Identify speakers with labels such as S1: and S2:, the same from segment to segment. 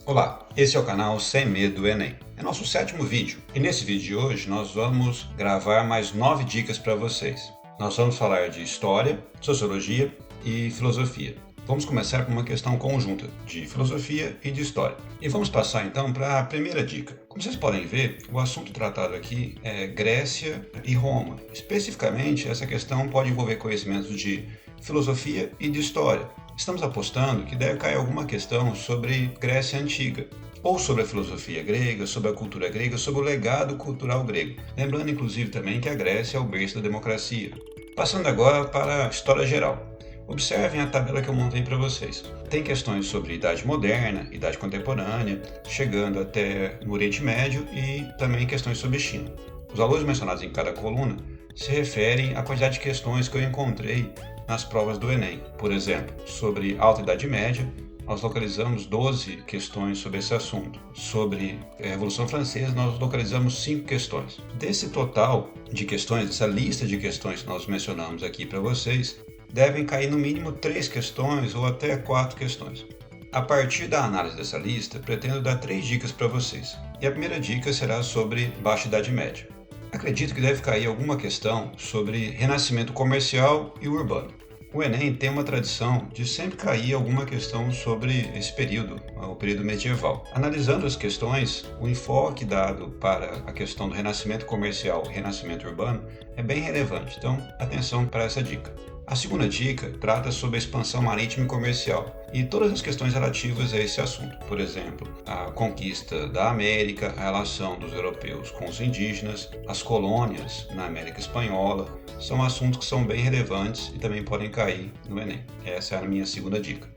S1: Olá, esse é o canal Sem Medo do Enem. É nosso 7º vídeo e nesse vídeo de hoje nós vamos gravar mais 9 dicas para vocês. Nós vamos falar de História, Sociologia e Filosofia. Vamos começar com uma questão conjunta de Filosofia e de História. E vamos passar então para a primeira dica. Como vocês podem ver, o assunto tratado aqui é Grécia e Roma. Especificamente, essa questão pode envolver conhecimentos de Filosofia e de História. Estamos apostando que deve cair alguma questão sobre Grécia Antiga, ou sobre a filosofia grega, sobre a cultura grega, sobre o legado cultural grego. Lembrando, inclusive, também que a Grécia é o berço da democracia. Passando agora para a história geral. Observem a tabela que eu montei para vocês. Tem questões sobre Idade Moderna, Idade Contemporânea, chegando até no Oriente Médio e também questões sobre China. Os valores mencionados em cada coluna se referem à quantidade de questões que eu encontrei nas provas do Enem. Por exemplo, sobre Alta Idade Média, nós localizamos 12 questões sobre esse assunto. Sobre a Revolução Francesa, nós localizamos 5 questões. Desse total de questões, dessa lista de questões que nós mencionamos aqui para vocês, devem cair no mínimo 3 questões ou até 4 questões. A partir da análise dessa lista, pretendo dar 3 dicas para vocês. E a primeira dica será sobre Baixa Idade Média. Acredito que deve cair alguma questão sobre renascimento comercial e urbano. O Enem tem uma tradição de sempre cair alguma questão sobre esse período, o período medieval. Analisando as questões, o enfoque dado para a questão do renascimento comercial e renascimento urbano é bem relevante, então atenção para essa dica. A segunda dica trata sobre a expansão marítima e comercial e todas as questões relativas a esse assunto. Por exemplo, a conquista da América, a relação dos europeus com os indígenas, as colônias na América Espanhola, são assuntos que são bem relevantes e também podem cair no Enem. Essa é a minha segunda dica.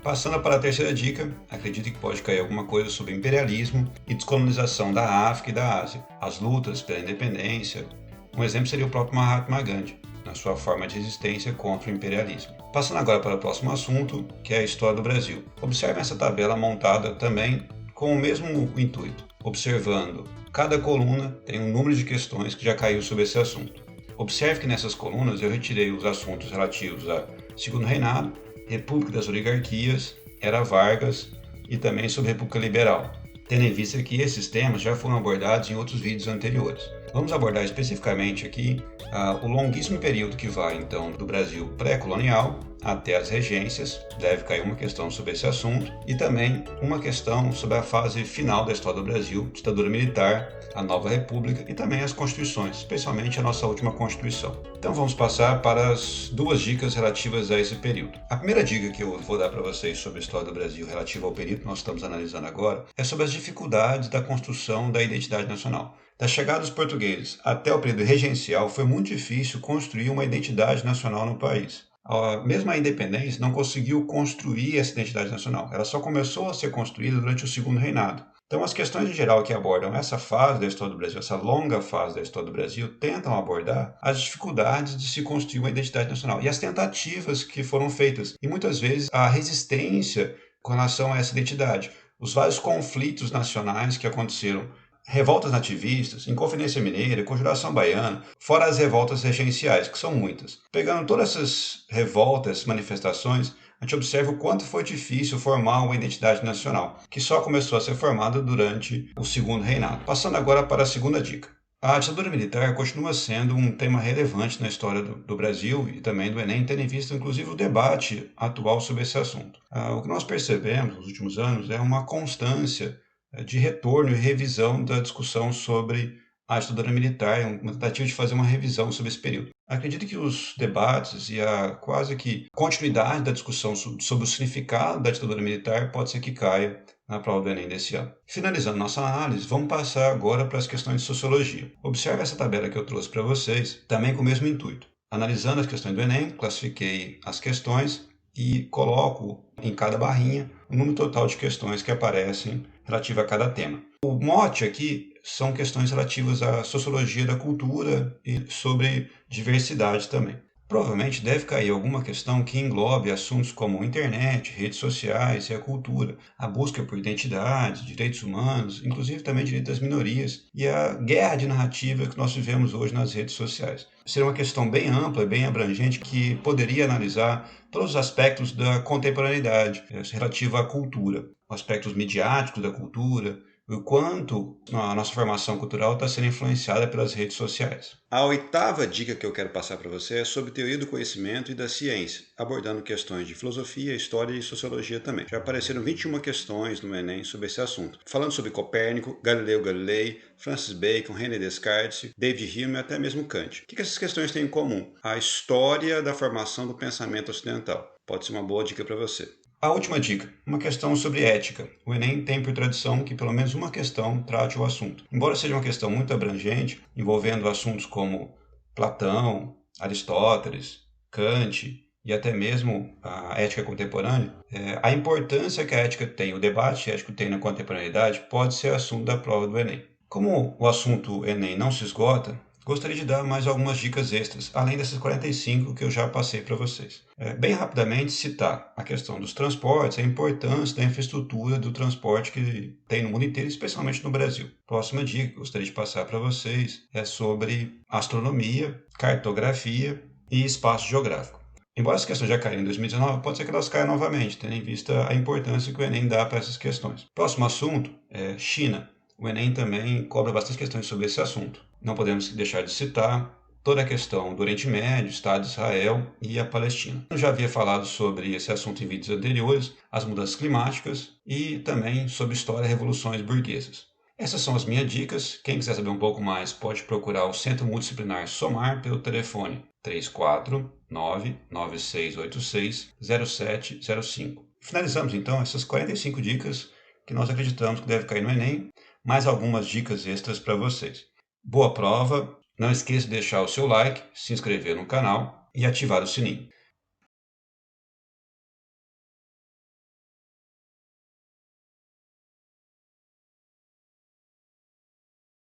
S1: Passando para a terceira dica, acredito que pode cair alguma coisa sobre imperialismo e descolonização da África e da Ásia, as lutas pela independência. Um exemplo seria o próprio Mahatma Gandhi, na sua forma de resistência contra o imperialismo. Passando agora para o próximo assunto, que é a história do Brasil. Observem essa tabela montada também com o mesmo intuito, observando cada coluna tem um número de questões que já caiu sobre esse assunto. Observe que nessas colunas eu retirei os assuntos relativos a Segundo Reinado, República das Oligarquias, Era Vargas e também sobre República Liberal, tendo em vista que esses temas já foram abordados em outros vídeos anteriores. Vamos abordar especificamente aqui o longuíssimo período que vai então do Brasil pré-colonial até as regências, deve cair uma questão sobre esse assunto, e também uma questão sobre a fase final da história do Brasil, ditadura militar, a nova república e também as constituições, especialmente a nossa última constituição. Então vamos passar para as 2 dicas relativas a esse período. A primeira dica que eu vou dar para vocês sobre a história do Brasil relativa ao período que nós estamos analisando agora é sobre as dificuldades da construção da identidade nacional. Da chegada dos portugueses até o período regencial, foi muito difícil construir uma identidade nacional no país. Mesmo a independência não conseguiu construir essa identidade nacional. Ela só começou a ser construída durante o Segundo Reinado. Então, as questões em geral que abordam essa fase da história do Brasil, essa longa fase da história do Brasil, tentam abordar as dificuldades de se construir uma identidade nacional e as tentativas que foram feitas. E muitas vezes a resistência com relação a essa identidade. Os vários conflitos nacionais que aconteceram, revoltas nativistas, Inconfidência Mineira, Conjuração Baiana, fora as revoltas regenciais, que são muitas. Pegando todas essas revoltas, manifestações, a gente observa o quanto foi difícil formar uma identidade nacional, que só começou a ser formada durante o Segundo Reinado. Passando agora para a segunda dica. A ditadura militar continua sendo um tema relevante na história do Brasil e também do Enem, tendo em vista inclusive o debate atual sobre esse assunto. O que nós percebemos nos últimos anos é uma constância de retorno e revisão da discussão sobre a ditadura militar, uma tentativa de fazer uma revisão sobre esse período. Acredito que os debates e a quase que continuidade da discussão sobre o significado da ditadura militar pode ser que caia na prova do Enem desse ano. Finalizando nossa análise, vamos passar agora para as questões de sociologia. Observe essa tabela que eu trouxe para vocês, também com o mesmo intuito. Analisando as questões do Enem, classifiquei as questões e coloco em cada barrinha o número total de questões que aparecem relativa a cada tema. O mote aqui são questões relativas à sociologia da cultura e sobre diversidade também. Provavelmente deve cair alguma questão que englobe assuntos como internet, redes sociais e a cultura, a busca por identidade, direitos humanos, inclusive também direitos das minorias e a guerra de narrativa que nós vivemos hoje nas redes sociais. Seria uma questão bem ampla, bem abrangente, que poderia analisar todos os aspectos da contemporaneidade relativa à cultura. aspectos midiáticos da cultura, o quanto a nossa formação cultural está sendo influenciada pelas redes sociais. A oitava dica que eu quero passar para você é sobre teoria do conhecimento e da ciência, abordando questões de filosofia, história e sociologia também. Já apareceram 21 questões no Enem sobre esse assunto, falando sobre Copérnico, Galileu Galilei, Francis Bacon, René Descartes, David Hume e até mesmo Kant. O que essas questões têm em comum? A história da formação do pensamento ocidental. Pode ser uma boa dica para você. A última dica, uma questão sobre ética. O Enem tem por tradição que pelo menos uma questão trate o assunto. Embora seja uma questão muito abrangente, envolvendo assuntos como Platão, Aristóteles, Kant e até mesmo a ética contemporânea, a importância que a ética tem, o debate ético tem na contemporaneidade, pode ser assunto da prova do Enem. Como o assunto Enem não se esgota, gostaria de dar mais algumas dicas extras, além dessas 45 que eu já passei para vocês. Bem rapidamente, citar a questão dos transportes, a importância da infraestrutura do transporte que tem no mundo inteiro, especialmente no Brasil. Próxima dica que eu gostaria de passar para vocês é sobre astronomia, cartografia e espaço geográfico. Embora as questões já caíram em 2019, pode ser que elas caiam novamente, tendo em vista a importância que o Enem dá para essas questões. Próximo assunto é China. O Enem também cobra bastante questões sobre esse assunto. Não podemos deixar de citar toda a questão do Oriente Médio, Estado de Israel e a Palestina. Eu já havia falado sobre esse assunto em vídeos anteriores, as mudanças climáticas e também sobre história e revoluções burguesas. Essas são as minhas dicas. Quem quiser saber um pouco mais pode procurar o Centro Multidisciplinar Somar pelo telefone 349-9686-0705. Finalizamos então essas 45 dicas que nós acreditamos que deve cair no Enem, mais algumas dicas extras para vocês. Boa prova, não esqueça de deixar o seu like, se inscrever no canal e ativar o sininho.